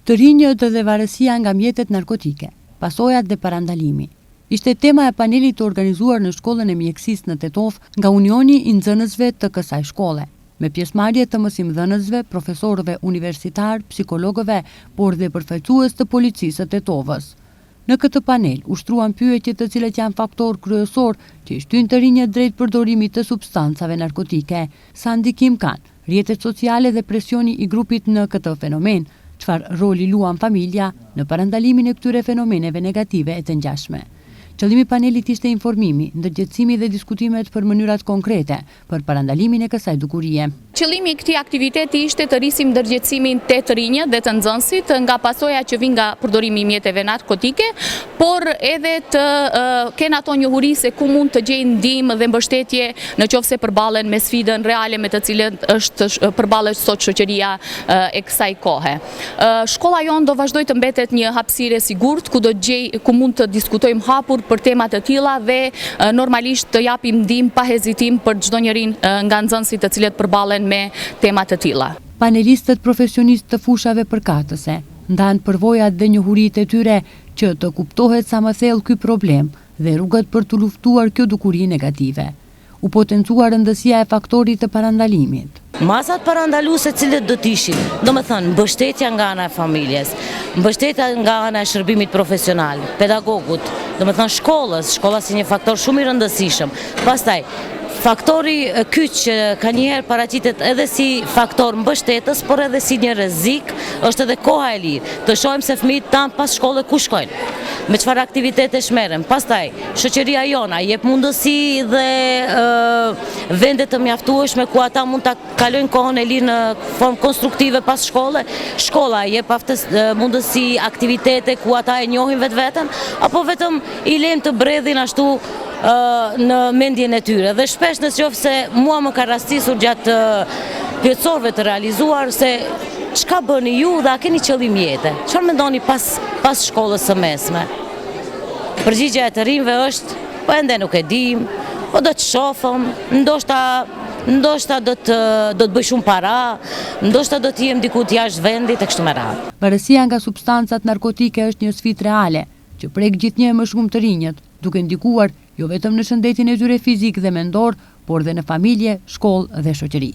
Të rinjët dhe varësia nga mjetet narkotike, pasojat dhe parandalimi. Ishte tema e panelit të organizuar në shkollën e mjekësisë në Tetov nga Unioni i Nxënësve të kësaj shkolle, me pjesëmarrje të mësimdhënësve, profesorëve universitar, psikologëve, por dhe përfaqësues të policisë së Tetovës. Në këtë panel ushtruan pyetje të cilat janë faktor kryesor që i shtyn të rinjët drejt përdorimit të substancave narkotike, sa ndikim kanë rrjetet sociale dhe presioni i grupit në këtë fenomen, çfarë roli luan familja në parandalimin e këtyre fenomeneve negative e të ngjashme. Qëllimi i panelit ishte informimi, ndërgjegjësimi dhe diskutimet për mënyrat konkrete për parandalimin e kësaj dukurie. Qëllimi i këtij aktiviteti ishte të rrisim ndërgjegjësimin te të rinjët dhe të nxënësit nga pasoja që vijnë nga përdorimi i mjeteve narkotike, por edhe të kenë ato njohuri se ku mund të gjejnë ndihmë dhe mbështetje në qoftë se përballen me sfidën reale me të cilën përballet sot shoqëria e kësaj kohe. Shkolla jon do vazhdoj të mbetet një hapësirë e sigurt ku mund të diskutojmë hapur për temat të tilla dhe normalisht të japim ndihmë pa hezitim për çdo njërin nga nxënësit të cilët përballen me tema të tilla. Panelistët profesionistë të fushave përkatëse ndanë përvojat dhe njohuritë e tyre që të kuptohet sa më thellë ky problem dhe rrugët për të luftuar kjo dukuri negative. U potencuar rëndësia e faktorit të parandalimit. Masat parandaluese cilët do të ishin, domethënë mbështetja nga ana e familjes, mbështetja nga ana e shërbimit profesional, pedagogut, domethënë shkolla si një faktor shumë i rëndësishëm. Pastaj faktori kyç që ka njëherë paraqitet edhe si faktor mbështetës, por edhe si një rrezik, është edhe koha e lirë. Të shohim se fëmijët tanë pas shkolle ku shkojnë, me çfarë aktivitetesh merren. Pastaj shoqëria jona jep mundësi dhe vende të mjaftueshme ku ata mund ta kalojnë kohën e lirë në formë konstruktive pas shkolle. Shkolla jep mundësi aktivitete ku ata e njohin vetveten, apo vetëm i lejnë të bredhin ashtu në mendjen e tyre. Dhe shpesh nëse mua më ka rastisur gjatë pjecorëve të realizuar se çka bëni ju dhe a keni qëllim jete? Çfarë mendoni pas shkollës së mesme? Përgjigjja e të rinjve është, po ende nuk e dim, po do të shohim, ndoshta do të bëj shumë para, ndoshta do të jem diku jashtë vendit e kështu me radhë. Varësia nga substancat narkotike është një sfidë reale që prek gjithnjë më shumë të rinjët, duke ndikuar jo vetëm në shëndetin e tyre fizik dhe mendor, por dhe në familje, shkollë dhe shoqëri.